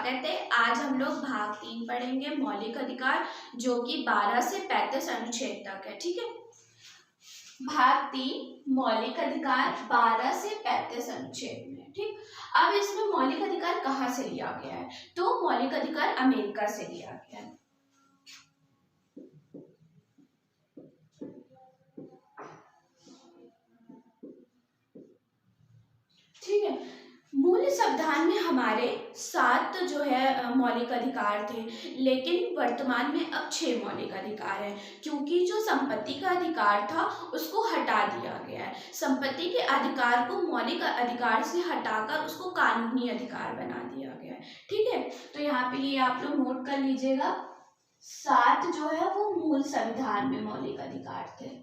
स्वागत है। आज हम लोग भाग 3 पढ़ेंगे मौलिक अधिकार, जो कि 12 से 35 अनुच्छेद तक है। ठीक है, भाग 3 मौलिक अधिकार 12 से 35 अनुच्छेद में। ठीक, अब इसमें मौलिक अधिकार कहाँ से लिया गया है? तो मौलिक अधिकार अमेरिका से लिया गया है। ठीक है, मूल संविधान में हमारे 7 जो है मौलिक अधिकार थे, लेकिन वर्तमान में अब 6 मौलिक अधिकार हैं, क्योंकि जो संपत्ति का अधिकार था उसको हटा दिया गया है। संपत्ति के अधिकार को मौलिक अधिकार से हटाकर उसको कानूनी अधिकार बना दिया गया है। ठीक है, तो यहाँ पे ये आप लोग नोट कर लीजिएगा, 7 जो है वो मूल संविधान में मौलिक अधिकार थे।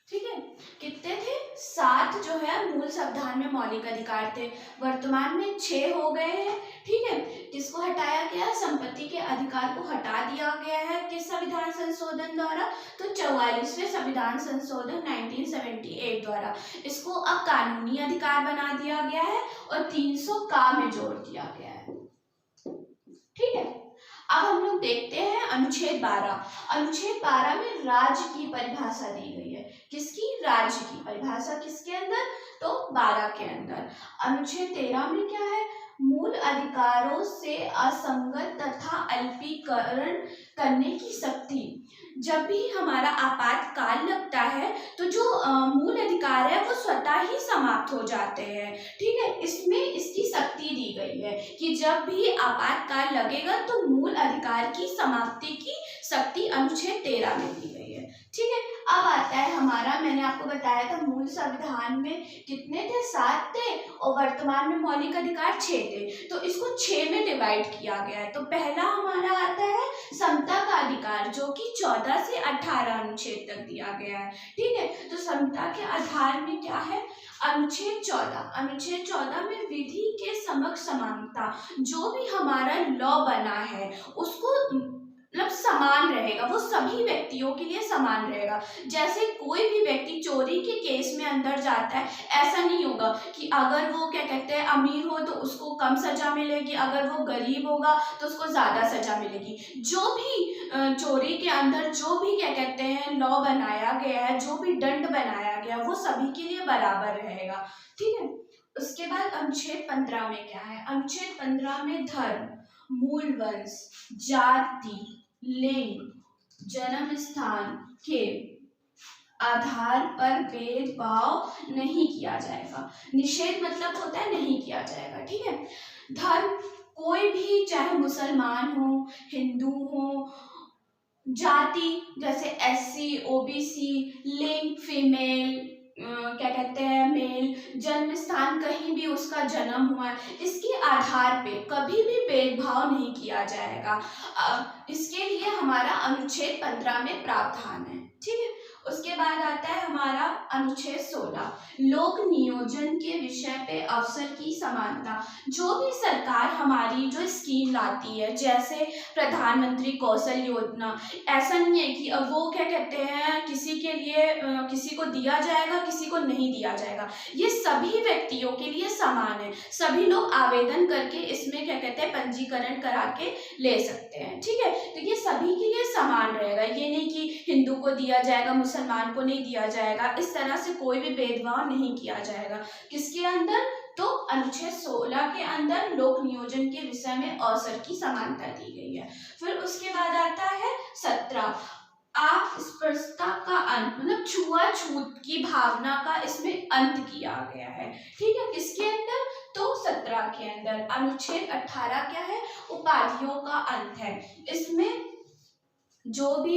ठीक है, कितने थे? 7 जो है मूल संविधान में मौलिक अधिकार थे, वर्तमान में 6 हो गए हैं। ठीक है, किसको हटाया गया? संपत्ति के अधिकार को हटा दिया गया है। किस संविधान संशोधन द्वारा? तो 44वें संविधान संशोधन 1978 द्वारा इसको अब कानूनी अधिकार बना दिया गया है और 300 का में जोड़ दिया गया है। ठीक है, अब हम लोग देखते हैं अनुच्छेद 12। अनुच्छेद 12 में राज्य की परिभाषा दी गई है। किसकी? राज्य की परिभाषा किसके अंदर? तो 12 के अंदर। अनुच्छेद 13 में क्या है? मूल अधिकारों से असंगत तथा अल्पीकरण करने की शक्ति। जब भी हमारा आपातकाल लगता है तो जो मूल अधिकार है वो स्वतः ही समाप्त हो जाते हैं। ठीक है, इसमें इसकी शक्ति दी गई है कि जब भी आपातकाल लगेगा तो मूल अधिकार की समाप्ति की शक्ति अनुच्छेद 13 में दी गई है। ठीक है, अब आता है हमारा, मैंने आपको बताया था मूल संविधान में कितने थे? 7 थे और वर्तमान में मौलिक अधिकार 6 थे, तो इसको 6 में डिवाइड किया गया है। तो पहला हमारा आता है समता का अधिकार, जो कि 14 से 18 अनुच्छेद तक दिया गया है। ठीक है, तो समता के आधार में क्या है? अनुच्छेद 14। अनुच्छेद 14 में विधि के समक्ष समानता, जो भी हमारा लॉ बना है उसको मतलब समान रहेगा, वो सभी व्यक्तियों के लिए समान रहेगा। जैसे कोई भी व्यक्ति चोरी के केस में अंदर जाता है, ऐसा नहीं होगा कि अगर वो क्या कहते हैं अमीर हो तो उसको कम सजा मिलेगी, अगर वो गरीब होगा तो उसको ज़्यादा सजा मिलेगी। जो भी चोरी के अंदर जो भी क्या कहते हैं लॉ बनाया गया है, जो भी दंड बनाया गया, वो सभी के लिए बराबर रहेगा। ठीक है, उसके बाद अनुच्छेद 15 में क्या है? अनुच्छेद 15 में धर्म, मूल वंश, जाति, लिंग, जन्म स्थान के आधार पर भेदभाव नहीं किया जाएगा। निषेध मतलब होता है नहीं किया जाएगा। ठीक है, धर्म कोई भी, चाहे मुसलमान हो, हिंदू हो, जाति जैसे SC OBC, लिंग फीमेल, क्या कहते हैं मेल, जन्म स्थान कहीं भी उसका जन्म हुआ है, इसके आधार पे कभी भी भेदभाव नहीं किया जाएगा। इसके लिए हमारा अनुच्छेद 15 में प्रावधान है। ठीक है, उसके बाद आता है हमारा अनुच्छेद 16, लोक नियोजन के विषय पे अवसर की समानता। जो भी सरकार हमारी जो स्कीम लाती है, जैसे प्रधानमंत्री कौशल योजना। ऐसा नहीं है कि अब वो क्या कहते हैं किसी के लिए किसी को दिया जाएगा किसी को नहीं दिया जाएगा, ये सभी व्यक्तियों के लिए समान है, सभी लोग आवेदन करके इसमें क्या कहते हैं पंजीकरण करा के ले सकते हैं। ठीक है, तो ये सभी के लिए समान रहेगा, ये नहीं कि हिंदू को दिया जाएगा मुसलमान को नहीं दिया जाएगा, इस तरह से कोई भी भेदभाव नहीं किया जाएगा। किसके अंदर? तो अनुच्छेद 16 के अंदर लोक नियोजन के विषय में अवसर की समानता दी गई है। फिर उसके बाद आता है 17 अस्पृश्यता का अंत, मतलब छुआछूत की भावना का इसमें अंत किया गया है। ठीक है, किसके अंदर? तो 17 के अंदर। अनुच्छेद 18 क्या है? उपाधियों का अंत है। इसमें जो भी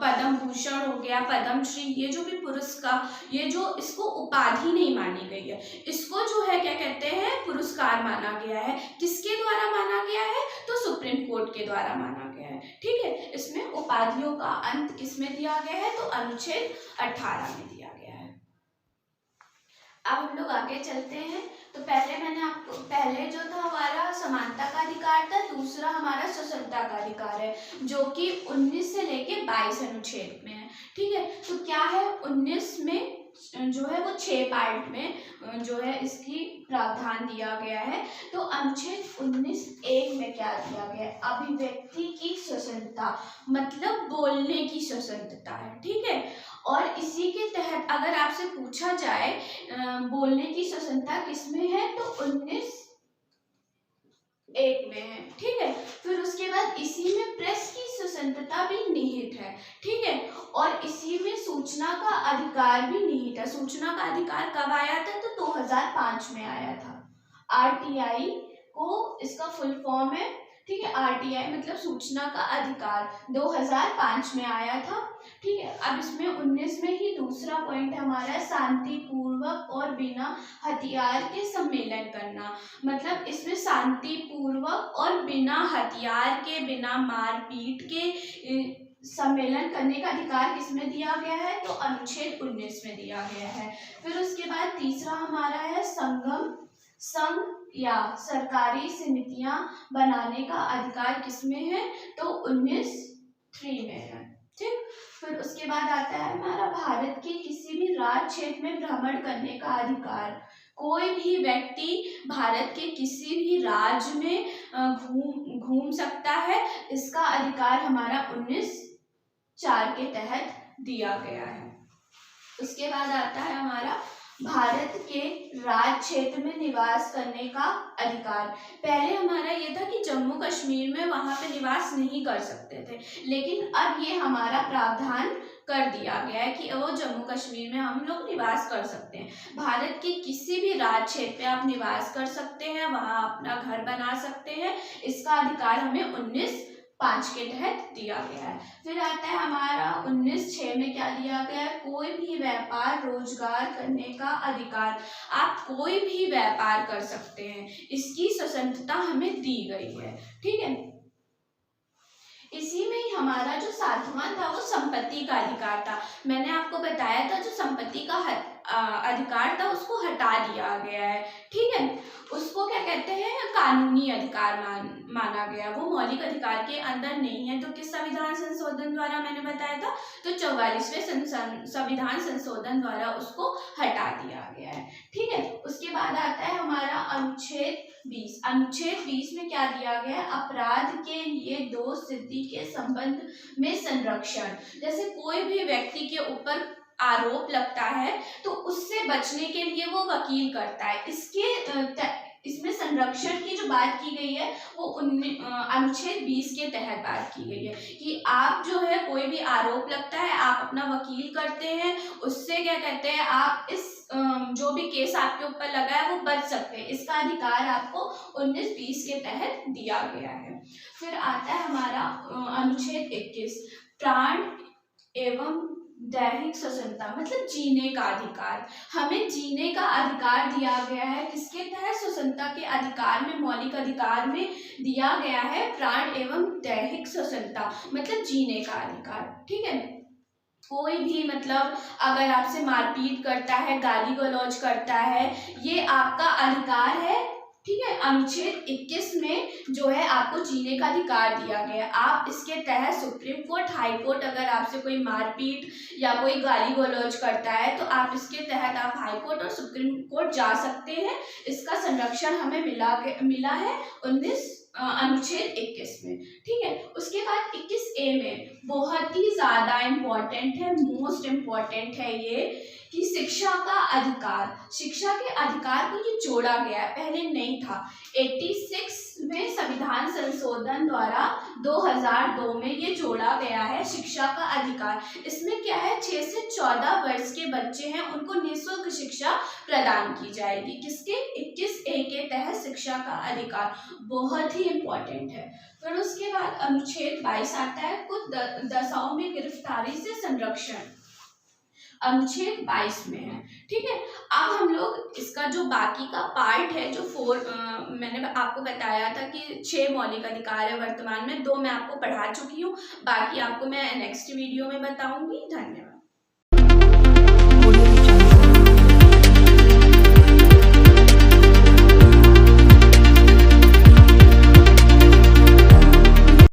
पद्म भूषण हो गया, पद्मश्री, ये जो भी पुरस्कार, ये जो इसको उपाधि नहीं मानी गई है, इसको जो है क्या कहते हैं पुरस्कार माना गया है। किसके द्वारा माना गया है? तो सुप्रीम कोर्ट के द्वारा माना गया है। ठीक है, इसमें उपाधियों का अंत किसमें दिया गया है? तो अनुच्छेद 18 में दिया गया है। अब हम लोग आगे चलते हैं। तो पहले मैंने आपको, पहले जो था हमारा समानता का अधिकार था, दूसरा हमारा स्वतंत्रता का अधिकार है, जो कि 19 से लेके 22 अनुच्छेद में है। ठीक है, तो क्या है 19 में जो है वो 6 पार्ट में जो है इसकी प्रावधान दिया गया है। तो अनुच्छेद 19(1) में क्या दिया गया है? अभिव्यक्ति की स्वतंत्रता, मतलब बोलने की स्वतंत्रता है। ठीक है, और इसी के तहत अगर आपसे पूछा जाए बोलने की स्वतंत्रता किसमें है, तो 19(1) में है। ठीक है, फिर उसके बाद इसी में प्रेस की स्वतंत्रता भी निहित है। ठीक है, और इसी में सूचना का अधिकार भी निहित है। सूचना का अधिकार कब आया था? तो 2005 में आया था। RTI को इसका फुल फॉर्म है। ठीक है, RTI मतलब सूचना का अधिकार 2005 में आया था। ठीक है, अब इसमें 19 में ही दूसरा पॉइंट हमारा शांतिपूर्वक और बिना हथियार के सम्मेलन करना, मतलब इसमें शांतिपूर्वक और बिना हथियार के, बिना मारपीट के सम्मेलन करने का अधिकार किसमें दिया गया है? तो अनुच्छेद 19 में दिया गया है। फिर उसके बाद तीसरा हमारा है संगम, संघ या सरकारी समितियां बनाने का अधिकार किसमें है? तो 19(3) में है। ठीक, फिर उसके बाद आता है हमारा भारत के किसी भी राज्य क्षेत्र में भ्रमण करने का अधिकार। कोई भी व्यक्ति भारत के किसी भी राज्य में घूम सकता है, इसका अधिकार हमारा 19(4) के तहत दिया गया है। उसके बाद आता है हमारा भारत के राज्य क्षेत्र में निवास करने का अधिकार। पहले हमारा ये था कि जम्मू कश्मीर में वहां पे निवास नहीं कर सकते थे, लेकिन अब ये हमारा प्रावधान कर दिया गया है कि वो जम्मू कश्मीर में हम लोग निवास कर सकते हैं। भारत के किसी भी राज्य क्षेत्र में आप निवास कर सकते हैं, वहां अपना घर बना सकते हैं, इसका अधिकार हमें 19(5) के तहत दिया गया है। फिर आता है हमारा 19(6) में क्या दिया गया है? कोई भी व्यापार रोजगार करने का अधिकार। आप कोई भी व्यापार कर सकते हैं, इसकी स्वतंत्रता हमें दी गई है। ठीक है, इसी में ही हमारा जो 7वां था वो संपत्ति का अधिकार था। मैंने आपको बताया था जो संपत्ति का अधिकार था उसको हटा दिया गया है। ठीक है, उसको क्या कहते हैं कानूनी अधिकार माना गया, वो मौलिक अधिकार के अंदर नहीं है। तो किस संविधान संशोधन द्वारा? मैंने बताया था तो 44वें संविधान संशोधन द्वारा उसको हटा दिया गया है। ठीक है, उसके बाद आता है हमारा अनुच्छेद 20। अनुच्छेद 20 में क्या दिया गया है? अपराध के लिए दोष सिद्धि के संबंध में संरक्षण। जैसे कोई भी व्यक्ति के ऊपर आरोप लगता है तो उससे बचने के लिए वो वकील करता है। इसमें संरक्षण की जो बात की गई है वो अनुच्छेद 20 के तहत बात की गई है कि आप जो है कोई भी आरोप लगता है, आप अपना वकील करते हैं, उससे क्या कहते हैं आप इस जो भी केस आपके ऊपर लगा है वो बच सकते हैं। इसका अधिकार आपको 19(20) के तहत दिया गया है। फिर आता है हमारा अनुच्छेद 21 प्राण एवं दैहिक स्वतंत्रता, मतलब जीने का अधिकार। हमें जीने का अधिकार दिया गया है, किसके तहत? स्वतंत्रता के अधिकार में, मौलिक अधिकार में दिया गया है प्राण एवं दैहिक स्वतंत्रता, मतलब जीने का अधिकार। ठीक है, कोई भी मतलब अगर आपसे मारपीट करता है, गाली गलौज करता है, ये आपका अधिकार है ठीक है। अनुच्छेद 21 में जो है आपको जीने का अधिकार दिया गया है। आप इसके तहत सुप्रीम कोर्ट, हाई कोर्ट, अगर आपसे कोई मारपीट या कोई गाली गलौज करता है तो आप इसके तहत आप हाई कोर्ट और सुप्रीम कोर्ट जा सकते हैं। इसका संरक्षण हमें मिला है 19 अनुच्छेद 21 में। ठीक है। उसके बाद 21A में बहुत ही ज्यादा इम्पोर्टेंट है, मोस्ट इम्पोर्टेंट है ये, कि शिक्षा का अधिकार, शिक्षा के अधिकार को ये जोड़ा गया है, पहले नहीं था। 86 में संविधान संशोधन द्वारा 2002 में ये जोड़ा गया है शिक्षा का अधिकार। इसमें क्या है, 6 से 14 वर्ष के बच्चे हैं उनको निःशुल्क शिक्षा प्रदान की जाएगी। किसके? 21A के तहत शिक्षा का अधिकार, बहुत ही इम्पोर्टेंट है। फिर उसके बाद अनुच्छेद 22 आता है, कुछ दशाओं में गिरफ्तारी से संरक्षण, अनुच्छेद 22 में है। ठीक है। अब हम लोग इसका जो बाकी का पार्ट है, जो मैंने आपको बताया था कि 6 मौलिक अधिकार है वर्तमान में, 2 मैं आपको पढ़ा चुकी हूँ, बाकी आपको मैं नेक्स्ट वीडियो में बताऊंगी। धन्यवाद।